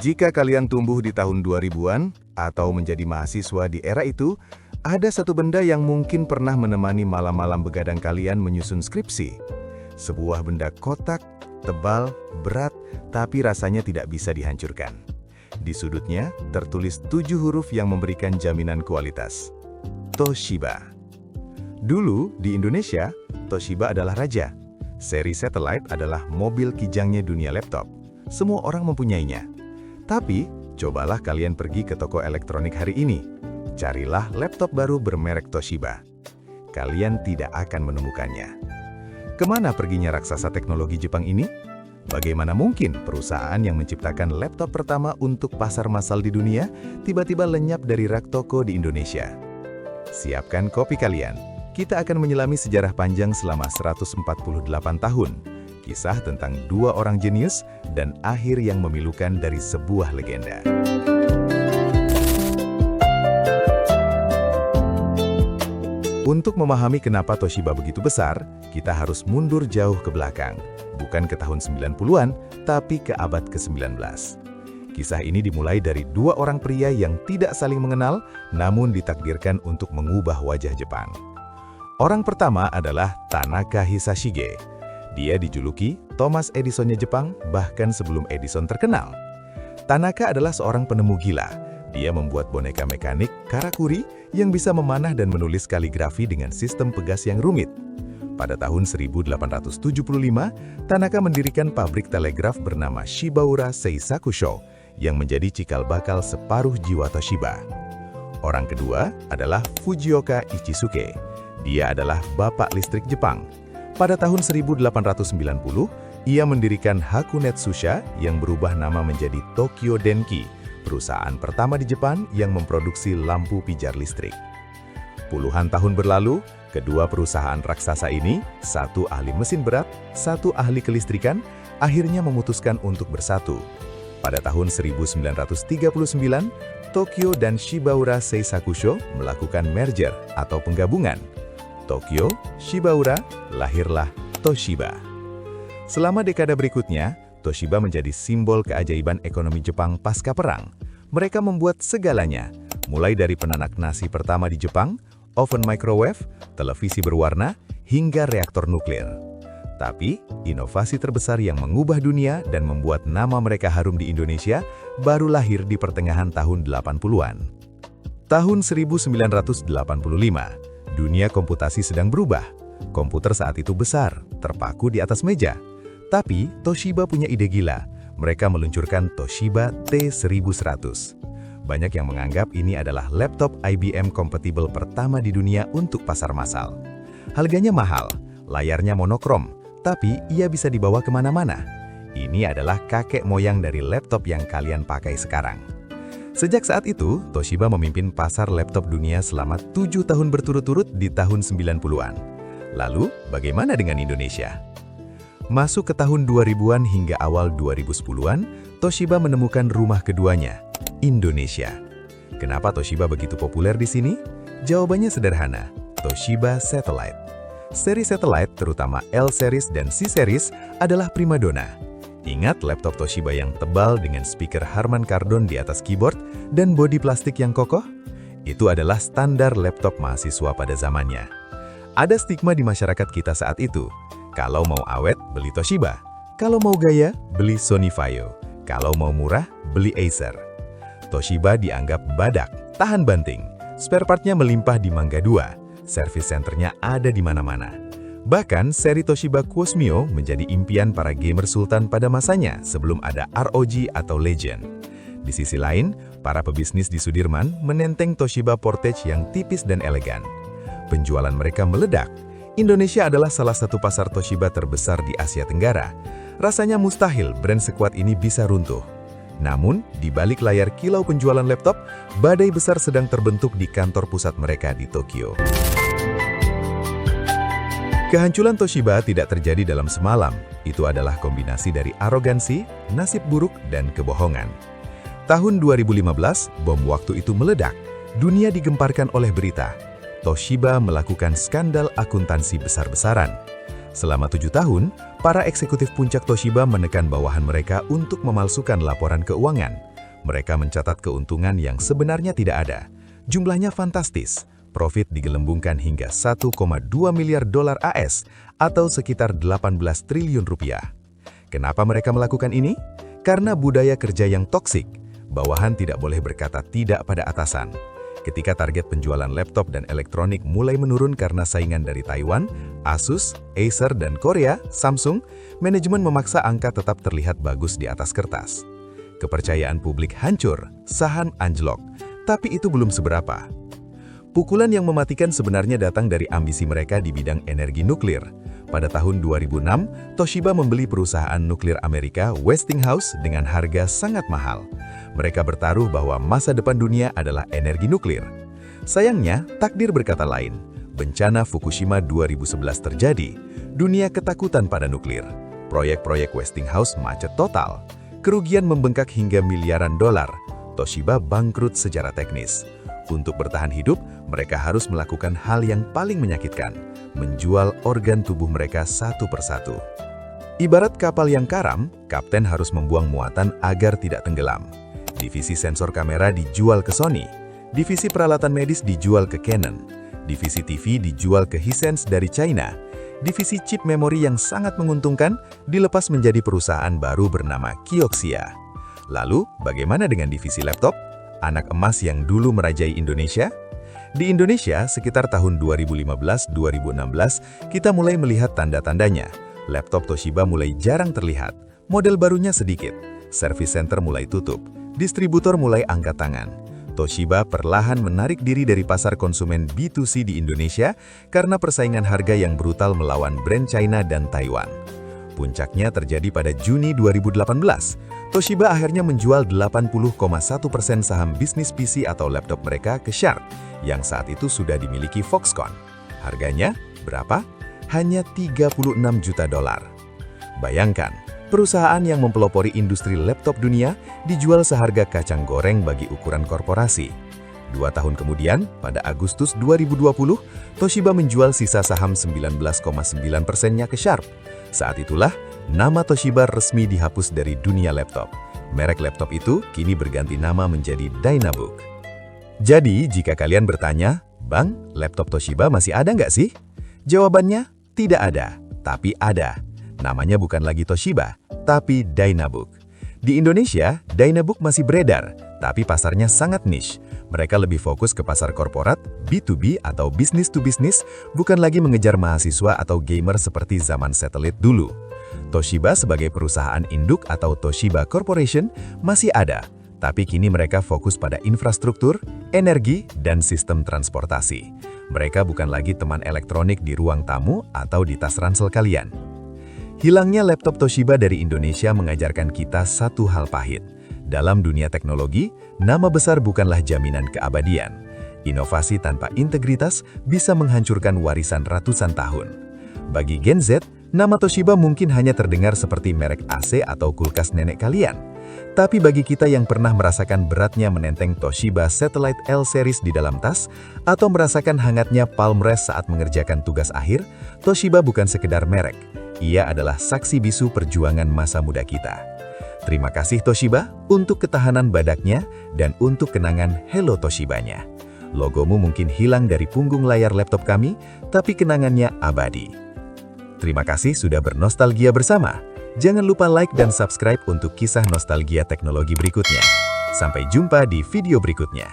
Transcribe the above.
Jika kalian tumbuh di tahun 2000-an atau menjadi mahasiswa di era itu, ada satu benda yang mungkin pernah menemani malam-malam begadang kalian menyusun skripsi. Sebuah benda kotak, tebal, berat, tapi rasanya tidak bisa dihancurkan. Di sudutnya tertulis 7 huruf yang memberikan jaminan kualitas. Toshiba. Dulu di Indonesia, Toshiba adalah raja. Seri Satellite adalah mobil kijangnya dunia laptop. Semua orang mempunyainya. Tapi, cobalah kalian pergi ke toko elektronik hari ini. Carilah laptop baru bermerek Toshiba. Kalian tidak akan menemukannya. Kemana perginya raksasa teknologi Jepang ini? Bagaimana mungkin perusahaan yang menciptakan laptop pertama untuk pasar massal di dunia tiba-tiba lenyap dari rak toko di Indonesia? Siapkan kopi kalian. Kita akan menyelami sejarah panjang selama 148 tahun. Kisah tentang 2 orang jenius dan akhir yang memilukan dari sebuah legenda. Untuk memahami kenapa Toshiba begitu besar, kita harus mundur jauh ke belakang. Bukan ke tahun 90-an, tapi ke abad ke-19. Kisah ini dimulai dari 2 orang pria yang tidak saling mengenal, namun ditakdirkan untuk mengubah wajah Jepang. Orang pertama adalah Tanaka Hisashige. Dia dijuluki Thomas Edisonnya Jepang, bahkan sebelum Edison terkenal. Tanaka adalah seorang penemu gila. Dia membuat boneka mekanik karakuri yang bisa memanah dan menulis kaligrafi dengan sistem pegas yang rumit. Pada tahun 1875, Tanaka mendirikan pabrik telegraf bernama Shibaura Seisakusho yang menjadi cikal bakal separuh jiwa Toshiba. Orang kedua adalah Fujioka Ichisuke. Dia adalah bapak listrik Jepang. Pada tahun 1890, ia mendirikan Hakunetsusha yang berubah nama menjadi Tokyo Denki, perusahaan pertama di Jepang yang memproduksi lampu pijar listrik. Puluhan tahun berlalu, kedua perusahaan raksasa ini, satu ahli mesin berat, satu ahli kelistrikan, akhirnya memutuskan untuk bersatu. Pada tahun 1939, Tokyo dan Shibaura Seisakusho melakukan merger atau penggabungan. Tokyo, Shibaura, lahirlah Toshiba. Selama dekade berikutnya, Toshiba menjadi simbol keajaiban ekonomi Jepang pasca perang. Mereka membuat segalanya, mulai dari penanak nasi pertama di Jepang, oven microwave, televisi berwarna, hingga reaktor nuklir. Tapi, inovasi terbesar yang mengubah dunia dan membuat nama mereka harum di Indonesia baru lahir di pertengahan tahun 80-an. Tahun 1985, dunia komputasi sedang berubah. Komputer saat itu besar, terpaku di atas meja. Tapi, Toshiba punya ide gila. Mereka meluncurkan Toshiba T1100. Banyak yang menganggap ini adalah laptop IBM kompatibel pertama di dunia untuk pasar massal. Harganya mahal, layarnya monokrom, tapi ia bisa dibawa kemana-mana. Ini adalah kakek moyang dari laptop yang kalian pakai sekarang. Sejak saat itu, Toshiba memimpin pasar laptop dunia selama 7 tahun berturut-turut di tahun 90-an. Lalu, bagaimana dengan Indonesia? Masuk ke tahun 2000-an hingga awal 2010-an, Toshiba menemukan rumah keduanya, Indonesia. Kenapa Toshiba begitu populer di sini? Jawabannya sederhana, Toshiba Satellite. Seri Satellite, terutama L-Series dan C-Series, adalah primadona. Ingat laptop Toshiba yang tebal dengan speaker Harman Kardon di atas keyboard dan bodi plastik yang kokoh? Itu adalah standar laptop mahasiswa pada zamannya. Ada stigma di masyarakat kita saat itu. Kalau mau awet, beli Toshiba. Kalau mau gaya, beli Sony Vaio. Kalau mau murah, beli Acer. Toshiba dianggap badak, tahan banting. Spare partnya melimpah di Mangga 2. Service centernya ada di mana-mana. Bahkan, seri Toshiba Cosmio menjadi impian para gamer sultan pada masanya sebelum ada ROG atau Legend. Di sisi lain, para pebisnis di Sudirman menenteng Toshiba Portage yang tipis dan elegan. Penjualan mereka meledak. Indonesia adalah salah satu pasar Toshiba terbesar di Asia Tenggara. Rasanya mustahil brand sekuat ini bisa runtuh. Namun, di balik layar kilau penjualan laptop, badai besar sedang terbentuk di kantor pusat mereka di Tokyo. Kehancuran Toshiba tidak terjadi dalam semalam. Itu adalah kombinasi dari arogansi, nasib buruk, dan kebohongan. Tahun 2015, bom waktu itu meledak. Dunia digemparkan oleh berita. Toshiba melakukan skandal akuntansi besar-besaran. Selama 7 tahun, para eksekutif puncak Toshiba menekan bawahan mereka untuk memalsukan laporan keuangan. Mereka mencatat keuntungan yang sebenarnya tidak ada. Jumlahnya fantastis. Profit digelembungkan hingga 1,2 miliar dolar AS atau sekitar 18 triliun rupiah. Kenapa mereka melakukan ini? Karena budaya kerja yang toksik. Bawahan tidak boleh berkata tidak pada atasan. Ketika target penjualan laptop dan elektronik mulai menurun karena saingan dari Taiwan, Asus, Acer, dan Korea, Samsung, manajemen memaksa angka tetap terlihat bagus di atas kertas. Kepercayaan publik hancur, saham anjlok, tapi itu belum seberapa. Pukulan yang mematikan sebenarnya datang dari ambisi mereka di bidang energi nuklir. Pada tahun 2006, Toshiba membeli perusahaan nuklir Amerika Westinghouse dengan harga sangat mahal. Mereka bertaruh bahwa masa depan dunia adalah energi nuklir. Sayangnya, takdir berkata lain. Bencana Fukushima 2011 terjadi. Dunia ketakutan pada nuklir. Proyek-proyek Westinghouse macet total. Kerugian membengkak hingga miliaran dolar. Toshiba bangkrut secara teknis. Untuk bertahan hidup, mereka harus melakukan hal yang paling menyakitkan, menjual organ tubuh mereka satu persatu. Ibarat kapal yang karam, kapten harus membuang muatan agar tidak tenggelam. Divisi sensor kamera dijual ke Sony, divisi peralatan medis dijual ke Canon, divisi TV dijual ke Hisense dari China, divisi chip memori yang sangat menguntungkan dilepas menjadi perusahaan baru bernama Kioxia. Lalu, bagaimana dengan divisi laptop? Anak emas yang dulu merajai Indonesia? Di Indonesia, sekitar tahun 2015-2016, kita mulai melihat tanda-tandanya. Laptop Toshiba mulai jarang terlihat, model barunya sedikit, service center mulai tutup, distributor mulai angkat tangan. Toshiba perlahan menarik diri dari pasar konsumen B2C di Indonesia karena persaingan harga yang brutal melawan brand China dan Taiwan. Puncaknya terjadi pada Juni 2018. Toshiba akhirnya menjual 80,1% saham bisnis PC atau laptop mereka ke Sharp, yang saat itu sudah dimiliki Foxconn. Harganya berapa? Hanya 36 juta dolar. Bayangkan, perusahaan yang mempelopori industri laptop dunia dijual seharga kacang goreng bagi ukuran korporasi. 2 tahun kemudian, pada Agustus 2020, Toshiba menjual sisa saham 19,9%-nya ke Sharp. Saat itulah, nama Toshiba resmi dihapus dari dunia laptop. Merek laptop itu kini berganti nama menjadi Dynabook. Jadi, jika kalian bertanya, Bang, laptop Toshiba masih ada nggak sih? Jawabannya, tidak ada, tapi ada. Namanya bukan lagi Toshiba, tapi Dynabook. Di Indonesia, Dynabook masih beredar, tapi pasarnya sangat niche. Mereka lebih fokus ke pasar korporat, B2B atau business to business, bukan lagi mengejar mahasiswa atau gamer seperti zaman satelit dulu. Toshiba sebagai perusahaan induk atau Toshiba Corporation masih ada, tapi kini mereka fokus pada infrastruktur, energi, dan sistem transportasi. Mereka bukan lagi teman elektronik di ruang tamu atau di tas ransel kalian. Hilangnya laptop Toshiba dari Indonesia mengajarkan kita satu hal pahit. Dalam dunia teknologi, nama besar bukanlah jaminan keabadian. Inovasi tanpa integritas bisa menghancurkan warisan ratusan tahun. Bagi Gen Z, nama Toshiba mungkin hanya terdengar seperti merek AC atau kulkas nenek kalian. Tapi bagi kita yang pernah merasakan beratnya menenteng Toshiba Satellite L Series di dalam tas, atau merasakan hangatnya palm rest saat mengerjakan tugas akhir, Toshiba bukan sekedar merek. Ia adalah saksi bisu perjuangan masa muda kita. Terima kasih Toshiba untuk ketahanan badaknya dan untuk kenangan Hello Toshibanya. Logomu mungkin hilang dari punggung layar laptop kami, tapi kenangannya abadi. Terima kasih sudah bernostalgia bersama. Jangan lupa like dan subscribe untuk kisah nostalgia teknologi berikutnya. Sampai jumpa di video berikutnya.